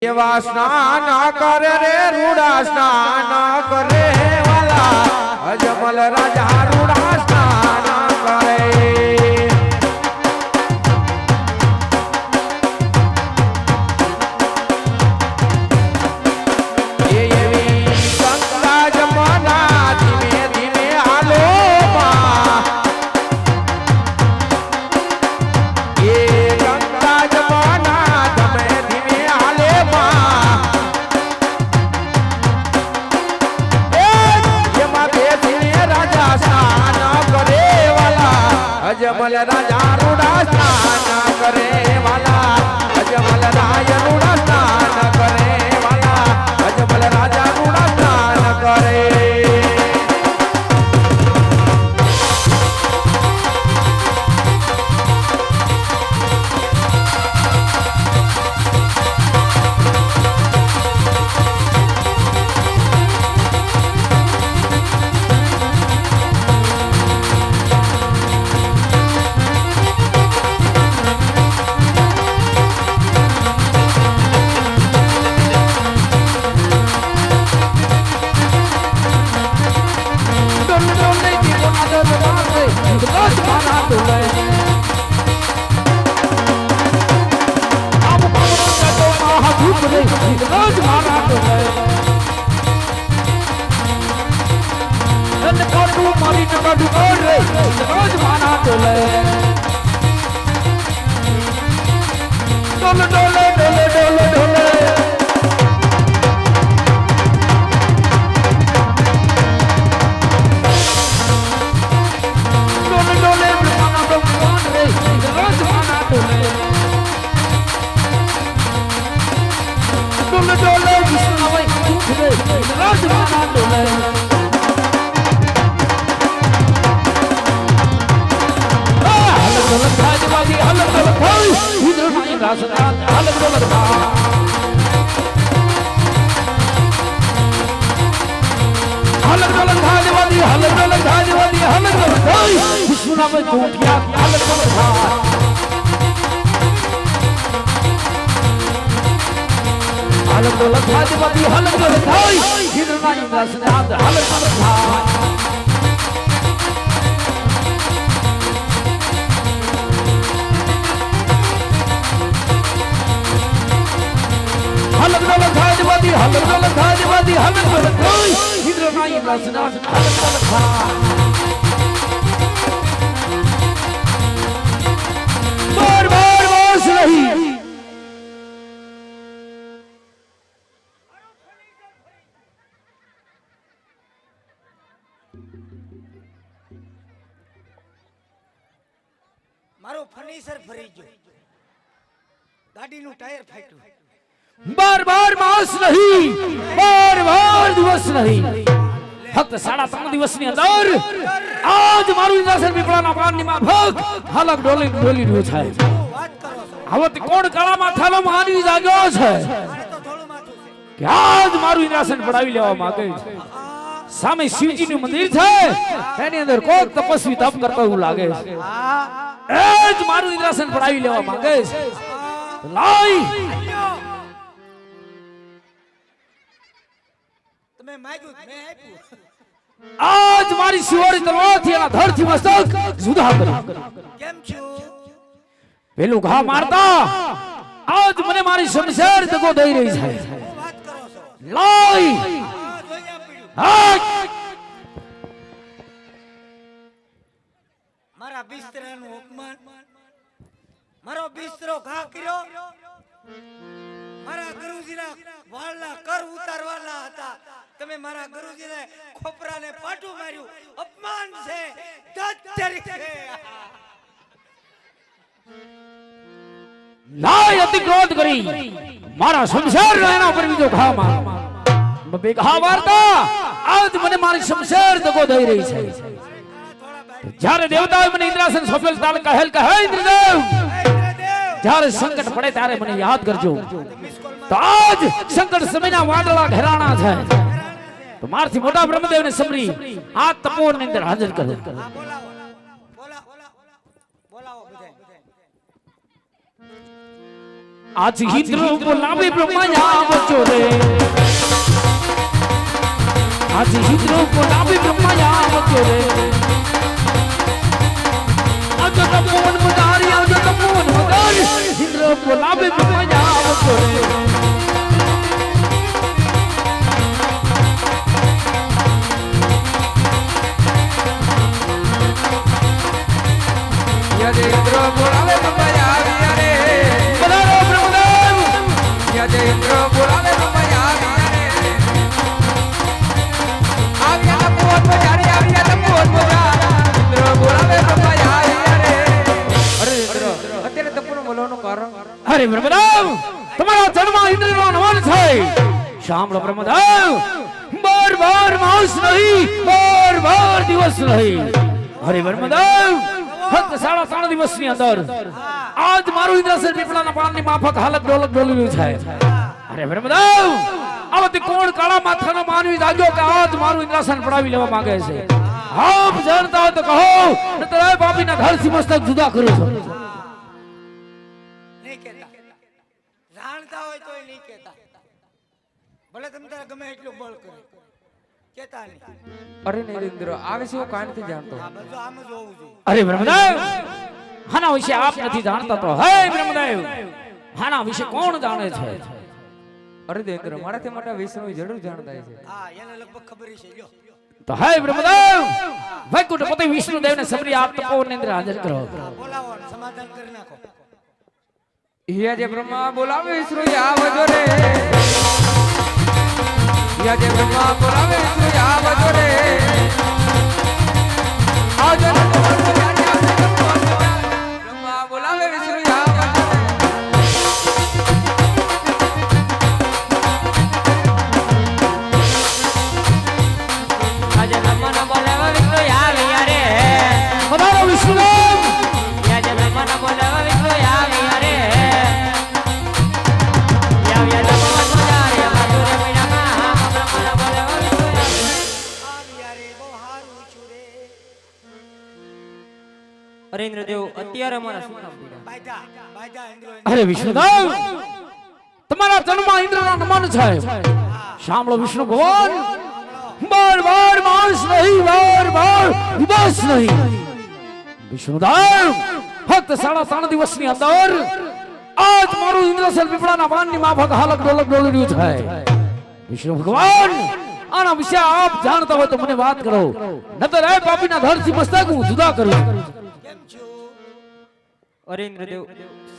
એવા સ્નાન કરે રે રૂડા સ્નાન કરે વાલા અજમલ રાજા રૂડા સ્નાન કરે अजमल राजा रूड़ा स्नान करे वाला अजमल राजा रूड़ा स्नान करे वाला अजमल राजा रूड़ा स्नान करे મારો ફર્નિચર ફરી ગયો ગાડીનું ટાયર ફાટ્યું બાર બાર માસ નહીં બાર બાર દિવસ નહીં ફક્ત 3.5 દિવસની અંદર આજ મારું ઇન્દ્રાસન પીપળાના પ્રાણની માફક હાલક ડોલી ડોલી રહ્યો છે વાત કરો છો હવે તે કોણ કાળા માથાનો માનવી જાગ્યો છે મારે તો થોડું માથું છે કે આજ મારું ઇન્દ્રાસન પડાવી લેવા માંગે છે સામે શિવજીનું મંદિર છે તેની અંદર કોક તપસ્વી તપ કરતો એવું લાગે છે એ જ મારું ઇન્દ્રાસન પડાવી લેવા માંગે છે લાઈ તમે માંગ્યું મેં આપ્યું આજ મારી શિવરી તલવારથી એના ધડથી મસ્તક જુદા કરી કેમ છો પેલું ઘા મારતા આજ મને મારી શમશેર દગો દઈ રહી છે વાત કરો છો લાઈ જોયા પડ્યું હા મારા બિસ્તરાનું અપમાન મારો બિસ્તરો ઘા કર્યો મારા ગુરુજીના વાળના કર ઉતારવાના હતા તમે મારા ગુરુજીને ખોપરાને પાટું માર્યું અપમાન છે દત્તરી છે લાઈ અતિ ક્રોધ કરી મારા શમશેર એના પર બીજો ઘા માર બે ઘા મારતા આજ મને મારી શમશેર દગો દઈ રહી છે જ્યારે દેવતાએ મને ઇન્દ્રાસન સોંપેલ ત્યારે કહેલ કે હે ઇન્દ્રદેવ જ્યારે સંકટ પડે ત્યારે મને યાદ કરજો તો આજ સંકટ સમયના વાદળા ઘેરાણા છે તો મારથી મોટા બ્રહ્મદેવને સમરી આ તપોવનની અંદર હાજર કરો બોલાવો બધાય આજ હિન્દ્ર બોલાવે બ્રહ્માયા વચ્ચો રે આજ હિન્દ્ર બોલાવે બ્રહ્માયા વચ્ચો રે આજ તપોવન મદારી આજ તપોવન મદારી હિન્દ્ર બોલાવે બ્રહ્માયા વચ્ચો રે યજે ઇન્દ્ર બોલાવે બ્રહ્માયા આવ્યા રે પધારો બ્રહ્મદેવ યજે ઇન્દ્ર બોલાવે બ્રહ્માયા આવ્યા રે આવ્યા તપોવન મજારી આવ્યા તપોવન મજારી ઇન્દ્ર બોલાવે બ્રહ્માયા આવ્યા રે અરે ઇન્દ્ર અત્યારે તપોવન બોલવાનું કારણ અરે બ્રહ્મદેવ તમારા જન્મ ઇન્દ્રનો નમન છે સાંભળો બ્રહ્મદેવ બાર માસ નહીં બાર દિવસ નહીં અરે બ્રહ્મદેવ ફક્ત 3.5 દિવસની અંદર આજ મારું ઇન્દ્રસેન પીપળાના પાનની માફક હાલત ડોલક ડોલી રહ્યું છે અરે બ્રહ્મદેવ આવતી કોણ કાળા માથાનો માનવી જાગ્યો કે આજ મારું ઇન્દ્રસેન પડાવી લેવા માંગે છે આપ જાણતા હો તો કહો નતર આ પાપીના ઘરથી મસ્તક જુદા કરો છો નહીં કહેતા જાણતા હોય તોય નહીં કહેતા ભલે તમે તારે ગમે એટલું બળ કરે કહેતા નહીં અરે નહીં ઇન્દ્ર આવે છે હું કાંઈ નથી જાણતો આ બધું આમ જ હોવું જોઈએ અરે બ્રહ્મદેવ હાના વિશે આપ નથી જાણતા તો હે બ્રહ્મદેવ હાના વિશે કોણ જાણે છે અરે દેવેન્દ્ર મારાથી મોટા વિષ્ણુ જરૂર જાણતા છે હા એને લગભગ ખબર છે લ્યો તો હે બ્રહ્મદેવ વૈકુંઠ પતિ વિષ્ણુદેવને સબરી આપ તપોવનની અંદર હાજર કરો બોલાવો અને સમાધાન કરી નાખો યજે બ્રહ્મા બોલાવે વિષ્ણુ આવજો રે યજે બ્રહ્મા બોલાવે વિષ્ણુ આવજો રે આવજો રે બ્રહ્મા બોલાવે વિષ્ણુ આવજો રે આજે બ્રહ્માના બોલાવા વિષ્ણુ આવ્યા રે પધારો વિષ્ણુદેવ આજે બ્રહ્માના બોલાવા વિષ્ણુ આવ્યા રે આવ્યા તપોવન મજારે માધુર્ય પીડામાં બ્રહ્માના બોલાવા વિષ્ણુ આવ્યા રે બહુ હારું છું રે અરે ઇન્દ્રદેવ અત્યારે અમારા શું કામ પીડા બાજા બાજા ઇન્દ્રો અરે વિષ્ણુદેવ તમારા જન્મ ઇન્દ્રના નમન છે સાંભળો વિષ્ણુ ભગવાન બાર માસ નહીં બાર દિવસ નહીં વિષ્ણુદેવ ફક્ત 3.5 દિવસની અંદર આજ મારું ઇન્દ્રસેન પીપળાના પાનની માફક હાલક ડોલક ડોલી રહ્યું છે વિષ્ણુ ભગવાન આના વિશે આપ જાણતા હોય તો મને વાત કરો નતર એ પાપીના ધરથી મસ્તક હું જુદા કરું કેમ છો અરે ઇન્દ્રદેવ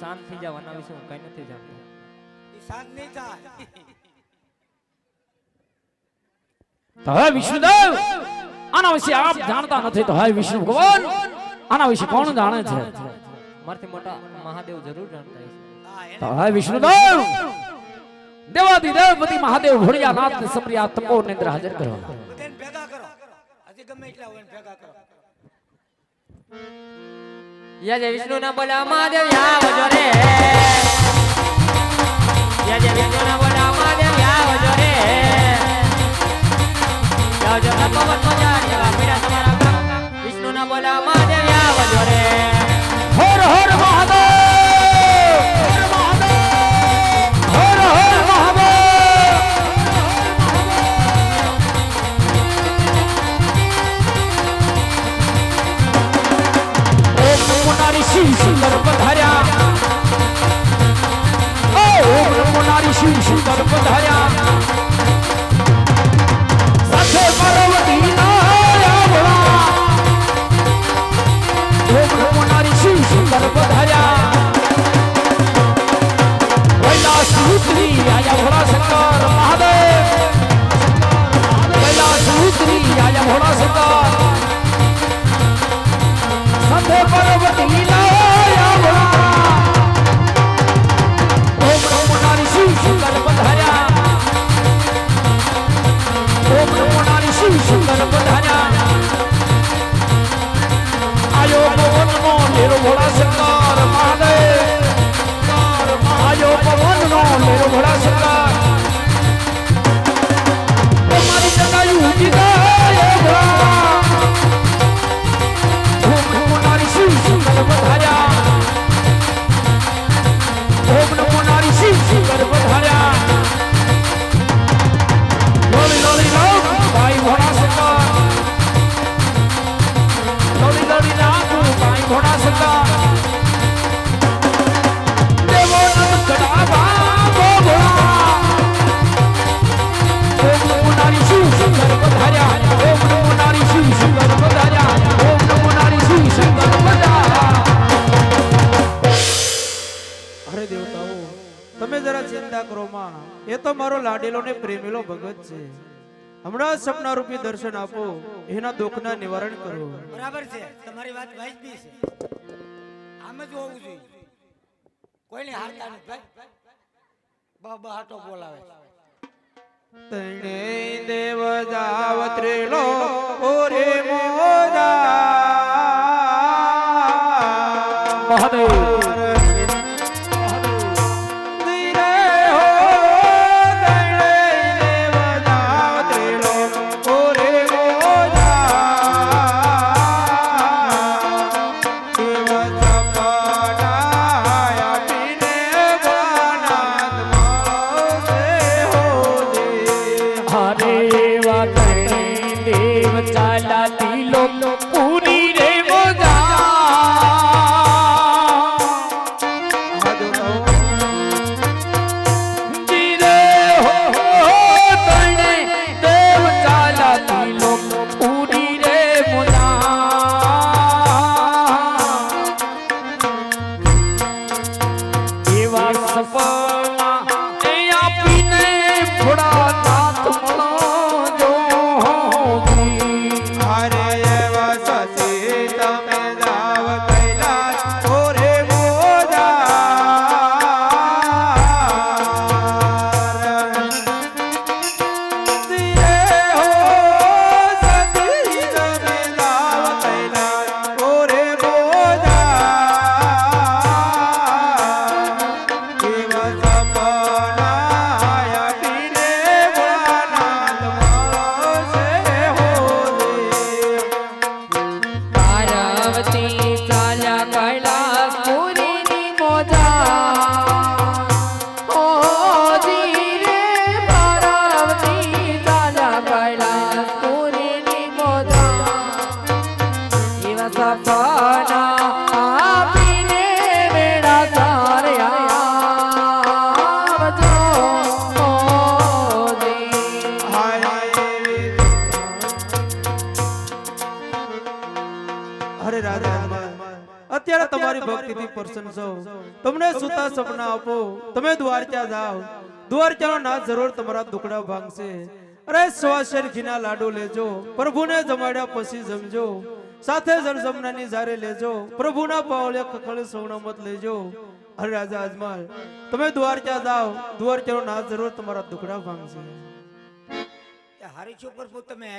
શાંત થઈ જાવ આના વિશે હું કઈ નથી જાણતો ઈ શાંત નહીં થાય તો હે વિષ્ણુદેવ આના વિશે આપ જાણતા નથી તો હે વિષ્ણુ ભગવાન આના વિશે કોણ જાણે છે મારથી મોટા મહાદેવ જરૂર જાણતા હશે હા એને તો હે વિષ્ણુદેવ દેવાધિદેવપતિ મહાદેવ ભોળિયાનાથ ને સમરી આ તપોવનની અંદર હાજર કરો બધાને ભેગા કરો હજી ગમે એટલા હોય એને ભેગા કરો યજે વિષ્ણુના બોલાવા મહાદેવ આવજો રે યજે વિષ્ણુના બોલાવા મહાદેવ આવજો રે આવજો તપોવન મજારી પીડા તમારા વિષ્ણુના બોલાવા મહાદેવ આવજો રે હર હર મહાદેવ હર હર મહાદેવ ઓમ બ્રહ્મનારી શિવ સુંદર પધાર્યા ઓમ બ્રહ્મનારી શિવ સુંદર પધાર્યા સાથે પાર્વતી નારાયણ ઓમ બ્રહ્મનારી શિવ સુંદર પધાર્યા કૈલાસ ઉતરી આયા ભોળા શંકર મહાદેવ કૈલાસ ઉતરી આયા ભોળા શંકર સાથે પાર્વતી નારાયણ ઓમ બ્રહ્મનારી શિવ સુંદર પધાર્યા ઓમ બ્રહ્મનારી શિવ સુંદર પધાર્યા આયો પવનનો લેરો ભોળા શંકર મહાદેવ આયો પવનનો લેરો ભોળા શંકર એ તો મારો લાડેલો ને પ્રેમેલો ભગત છે. હમણાં સપના રૂપી દર્શન આપો, એના દુઃખના નિવારણ કરો. બરાબર છે, તમારી વાત વાજબી છે. આમ જ હોવું જોઈએ. કોઈને હારતા નથી ભાઈ. બહાટો બોલાવે છે. તણે દેવ જાવ ત્રેલો ઓરે મોજા મહાદેવ ધીરે હો તણે દેવ જાવ ત્રેલો ઓરે મોજા દેવ સપનાયા પીને બનાત માસે હો દે. હરે વાતણે દેવ ચાલાતી લોક પૂરી રે મોજા જીરે હો તણે દેવ ચાલાતી લોક પૂરી રે મોજા એવા સપના એ આપીને થોડા નાથ મળો જો હરે એવા સતી તમે જાવ કૈલાસ ઓરે મોજા ધીરે હો સતી તમે જાવ કૈલાસ ઓરે મોજા એવા સપનાયા પીને ભોળાનાથ મળશે હો દે. પાર્વતી ચાલ્યા કૈલાસ પુરીની મોજા ઓ ધીરે પાર્વતી ચાલ્યા કૈલાસ પુરીની મોજા એવા સપના આપીને બેડા તાર્યા આવજો દે. અરે રાધા અત્યારે તમારી ભક્તિથી પ્રસન્ન છું. તમને સુતા સપના આપો, તમે દ્વારકા જાઓ. દ્વારકાનો નાથ જરૂર તમારા દુખડા ભાંગશે. અરે સ્વાશેર ઘીના લાડુ લેજો, પ્રભુને જમાડ્યા પછી જમજો. સાથે જળજમનાની જારે લેજો, પ્રભુના પાવલે ખખડે સૌના મત લેજો. અરે રાજા અજમલ તમે દ્વારકા જાઓ, દ્વારકાનો નાથ જરૂર તમારા દુખડા ભાંગશે. હારી છો પ્રભુ તમે